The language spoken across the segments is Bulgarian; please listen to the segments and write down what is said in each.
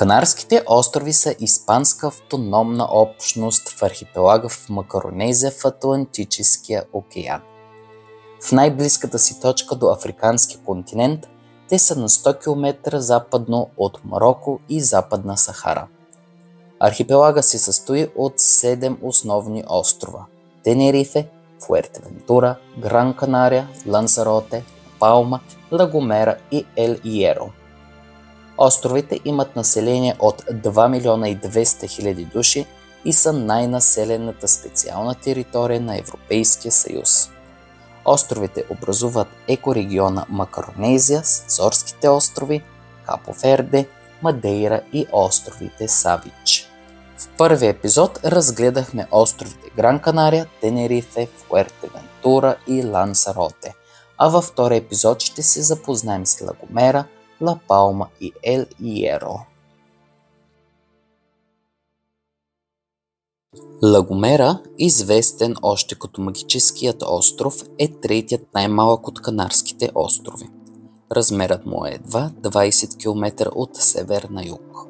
Канарските острови са испанска автономна общност в архипелага в Макаронезия в Атлантическия океан. В най-близката си точка до Африканския континент те са на 100 км западно от Мароко и Западна Сахара. Архипелага се състои от 7 основни острова – Тенерифе, Фуертевентура, Гран Канария, Лансароте, Палма, Ла-Гомера и Ел Иеро. Островите имат население от 2 милиона и 200 хиляди души и са най-населената специална територия на Европейския съюз. Островите образуват екорегиона Макаронезия с Азорските острови, Капо Верде, Мадейра и островите Савич. В първия епизод разгледахме островите Гран Канария, Тенерифе, Фуертевентура и Лансароте, а във втория епизод ще се запознаем с Ла-Гомера, Ла Палма и Ел Иеро. Ла-Гомера, известен още като магическият остров, е третият най-малък от Канарските острови. Размерът му е едва 20 км от север на юг.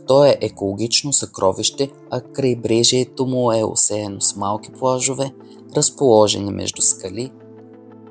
Той е екологично съкровище, а крайбрежието му е осеяно с малки плажове, разположени между скали.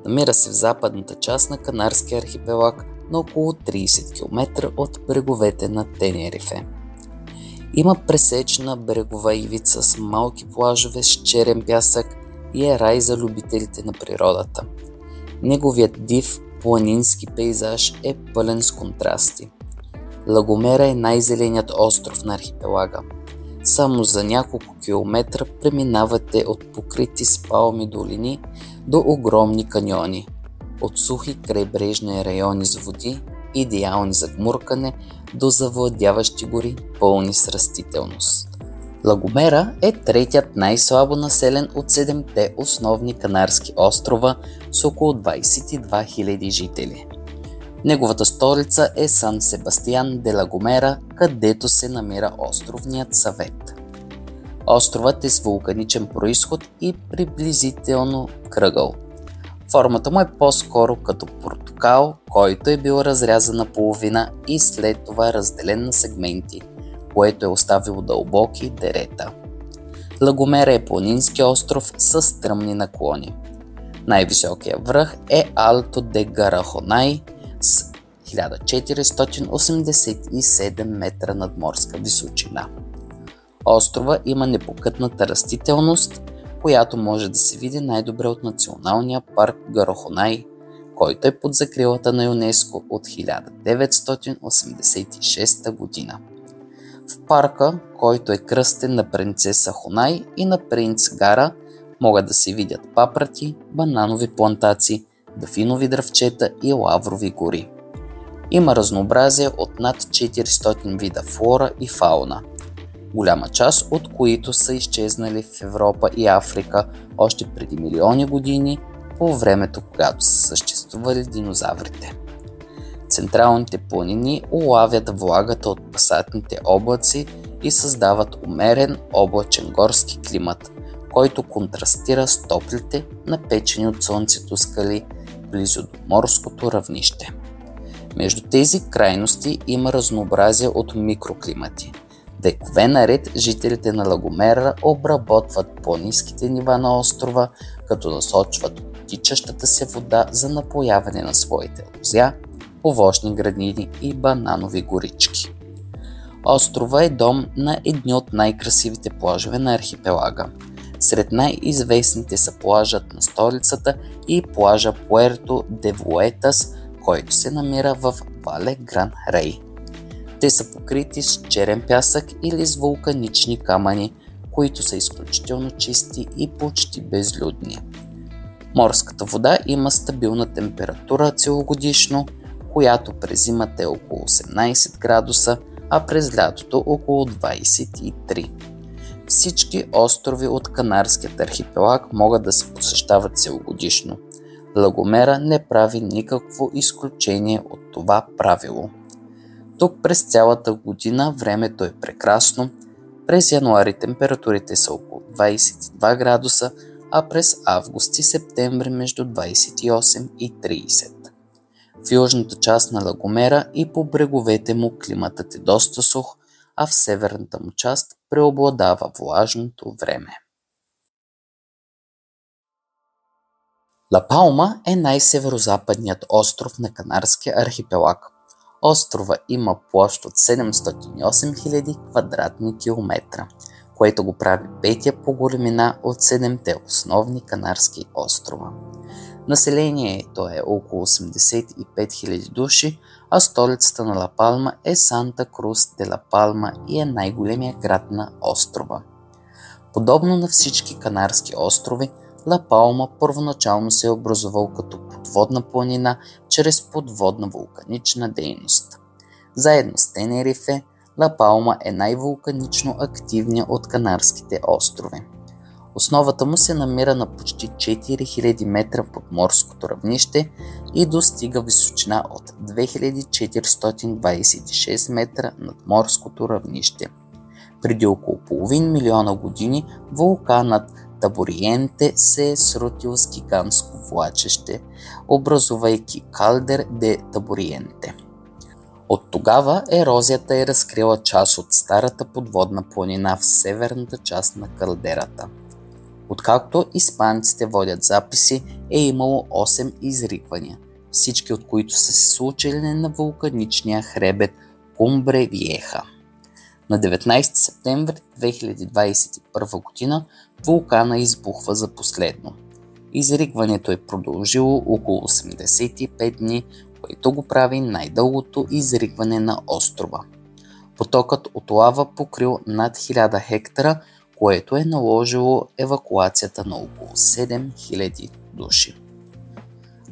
Намира се в западната част на Канарския архипелаг, на около 30 км от бреговете на Тенерифе. Има пресечна брегова ивица с малки плажове с черен пясък и е рай за любителите на природата. Неговият див планински пейзаж е пълен с контрасти. Ла-Гомера е най-зеленият остров на архипелага. Само за няколко километра преминавате от покрити с палми долини до огромни каньони, от сухи крайбрежни райони с води, идеални за гмуркане, до завладяващи гори, пълни с растителност. Ла-Гомера е третият най-слабо населен от 7-те основни канарски острова с около 22 000 жители. Неговата столица е Сан Себастиян де Ла-Гомера, където се намира островният съвет. Островът е с вулканичен произход и приблизително кръгъл. Формата му е по-скоро като портокал, който е бил разрязан на половина и след това разделен на сегменти, което е оставило дълбоки дерета. Ла-Гомера е планински остров с стръмни наклони. Най-високият връх е Алто де Гарахонай с 1487 метра надморска височина. Острова има непокътната растителност, която може да се види най-добре от националния парк Гарахонай, който е под закрилата на ЮНЕСКО от 1986 година. В парка, който е кръстен на принцеса Хонай и на принц Гара, могат да се видят папрати, бананови плантации, дафинови дръвчета и лаврови гори. Има разнообразие от над 400 вида флора и фауна, голяма част от които са изчезнали в Европа и Африка още преди милиони години, по времето, когато са съществували динозаврите. Централните планини улавят влагата от пасатните облаци и създават умерен облачен горски климат, който контрастира с топлите, напечени от слънцето скали близо до морското равнище. Между тези крайности има разнообразие от микроклимати. Векове наред жителите на Ла-Гомера обработват по-ниските нива на острова, като насочват тичащата се вода за напояване на своите лозя, овощни градини и бананови горички. Острова е дом на едни от най-красивите плажове на архипелага. Сред най-известните са плажът на столицата и плажа Пуерто де Вуетас, който се намира в Вале Гран Рей. Те са покрити с черен пясък или с вулканични камъни, които са изключително чисти и почти безлюдни. Морската вода има стабилна температура целогодишно, която през зимата е около 18 градуса, а през лятото около 23. Всички острови от Канарският архипелаг могат да се посещават целогодишно. La Gomera не прави никакво изключение от това правило. Тук през цялата година времето е прекрасно. През януари температурите са около 22 градуса, а през август и септември между 28 и 30. В южната част на La Gomera и по бреговете му климатът е доста сух, а в северната му част преобладава влажното време. Ла Палма е най-северозападният остров на Канарския архипелаг. Острова има площ от 708 000 квадратни километра, което го прави петия по големина от 7-те основни канарски острова. Населението е около 85 000 души, а столицата на Ла Палма е Санта Крус де Ла Палма и е най-големият град на острова. Подобно на всички канарски острови, Ла Палма първоначално се е образувал като подводна планина чрез подводна вулканична дейност. Заедно с Тенерифе, Ла Палма е най-вулканично активният от Канарските острови. Основата му се намира на почти 4000 метра под морското равнище и достига височина от 2426 метра над морското равнище. Преди около половин милиона години вулканът Табориенте се е срутил с гигантско влачеще, образувайки Калдер де Табориенте. От тогава ерозията е разкрила част от старата подводна планина в северната част на калдерата. Откакто испанците водят записи, е имало 8 изригвания, всички от които са се случили на вулканичния хребет Кумбре Виеха. На 19 септември 2021 година вулкана избухва за последно. Изригването е продължило около 85 дни, което го прави най-дългото изригване на острова. Потокът от лава покрил над 1000 хектара, което е наложило евакуацията на около 7000 души.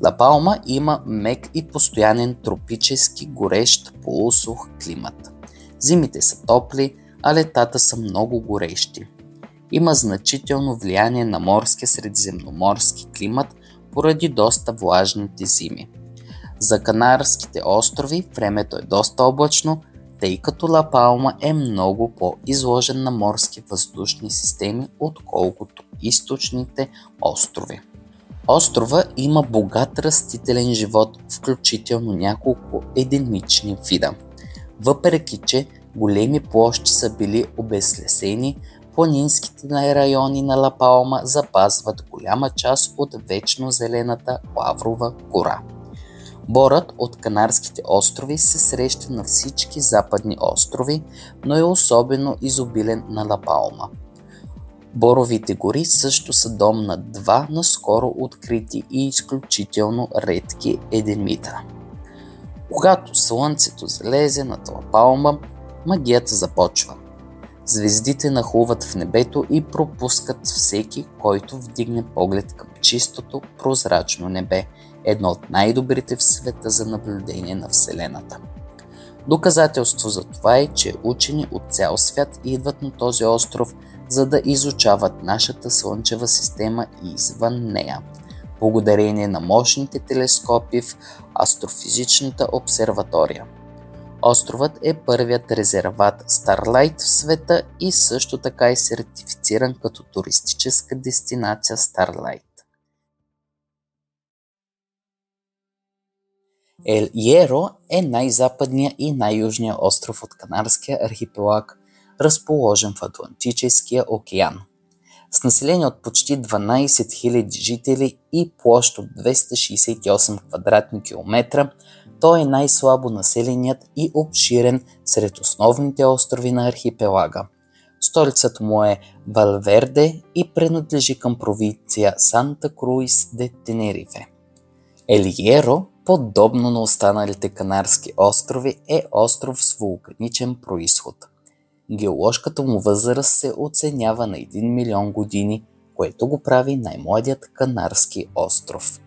Ла Палма има мек и постоянен тропически горещ полусух климат. Зимите са топли, а летата са много горещи. Има значително влияние на морския средиземноморски климат поради доста влажните зими. За Канарските острови времето е доста облачно, тъй като Ла Палма е много по-изложен на морски въздушни системи, отколкото източните острови. Острова има богат растителен живот, включително няколко единични вида. Въпреки че големи площи са били обезлесени, планинските райони на Ла Палма запазват голяма част от вечно зелената лаврова гора. Борът от Канарските острови се среща на всички западни острови, но е особено изобилен на Ла Палма. Боровите гори също са дом на два наскоро открити и изключително редки едемита. Когато слънцето залезе над Ла Палма, магията започва. Звездите нахлуват в небето и пропускат всеки, който вдигне поглед към чистото, прозрачно небе, едно от най-добрите в света за наблюдение на Вселената. Доказателство за това е, че учени от цял свят идват на този остров, за да изучават нашата Слънчева система и извън нея, благодарение на мощните телескопи в Астрофизичната обсерватория. Островът е първият резерват Starlight в света и също така е сертифициран като туристическа дестинация Starlight. Ел Иеро е най-западният и най-южният остров от Канарския архипелаг, разположен в Атлантическия океан. С население от почти 12 000 жители и площ от 268 квадратни километра, Той е най-слабо населеният и обширен сред основните острови на архипелага. Столицата му е Валверде и принадлежи към провинция Санта Круис де Тенерифе. Ел Хиеро, подобно на останалите Канарски острови, е остров с вулканичен произход. Геоложката му възраст се оценява на 1 милион години, което го прави най-младият Канарски остров.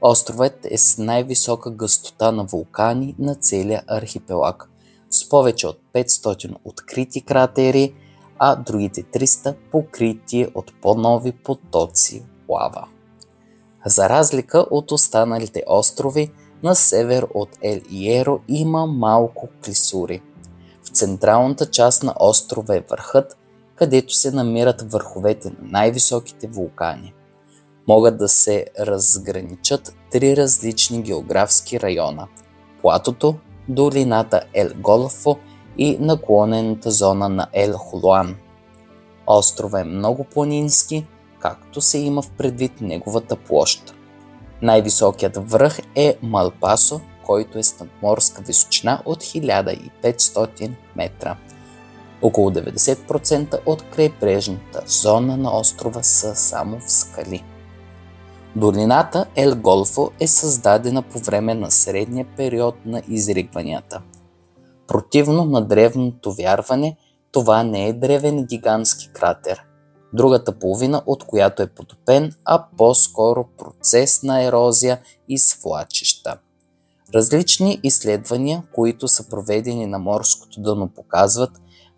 Островът е с най-висока гъстота на вулкани на целия архипелаг, с повече от 500 открити кратери, а другите 300 покрити от по-нови потоци лава. За разлика от останалите острови, на север от Ел Хиеро има малко клисури. В централната част на острова е върхът, където се намират върховете на най-високите вулкани. Могат да се разграничат 3 различни географски района – платото, долината Ел Голфо и наклонената зона на Ел Хулуан. Острова е много планински, както се има в предвид неговата площ. Най-високият връх е Малпасо, който е с надморска височина от 1500 метра. Около 90% от крайбрежната зона на острова са само в скали. Долината Ел Голфо е създадена по време на средния период на изригванията. Противно на древното вярване, това не е древен гигантски кратер, другата половина от която е потопен, а по-скоро процес на ерозия и свлачища. Различни изследвания, които са проведени на морското дъно, показват,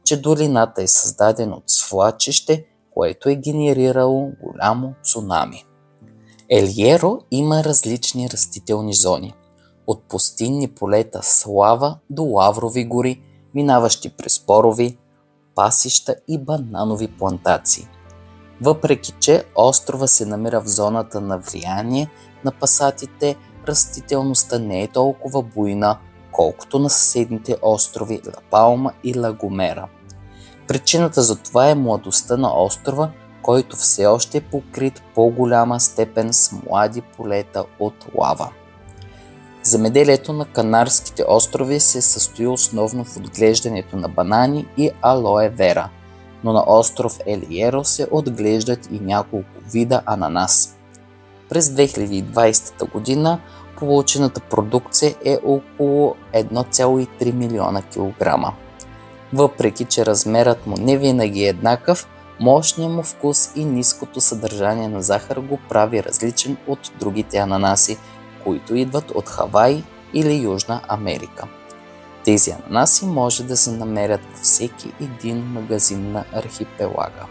че долината е създадена от свлачище, което е генерирало голямо цунами. Ел Хиеро има различни растителни зони, от пустинни полета с лава до лаврови гори, минаващи през борови, пасища и бананови плантации. Въпреки че острова се намира в зоната на влияние на пасатите, растителността не е толкова буйна, колкото на съседните острови Ла Палма и Ла Гомера. Причината за това е младостта на острова, който все още е покрит по-голяма степен с млади полета от лава. Земеделието на Канарските острови се състои основно в отглеждането на банани и алоe вера, но на остров Ел Хиеро се отглеждат и няколко вида ананас. През 2020 година получената продукция е около 1,3 милиона килограма. Въпреки че размерът му не винаги е еднакъв, мощният му вкус и ниското съдържание на захар го прави различен от другите ананаси, които идват от Хавай или Южна Америка. Тези ананаси може да се намерят във всеки един магазин на архипелага.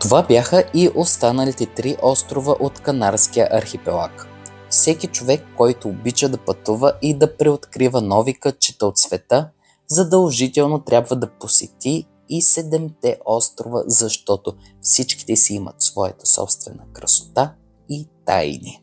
Това бяха и останалите 3 острова от Канарския архипелаг. Всеки човек, който обича да пътува и да преоткрива нови кътчета от света, задължително трябва да посети и 7-те острова, защото всичките си имат своята собствена красота и тайни.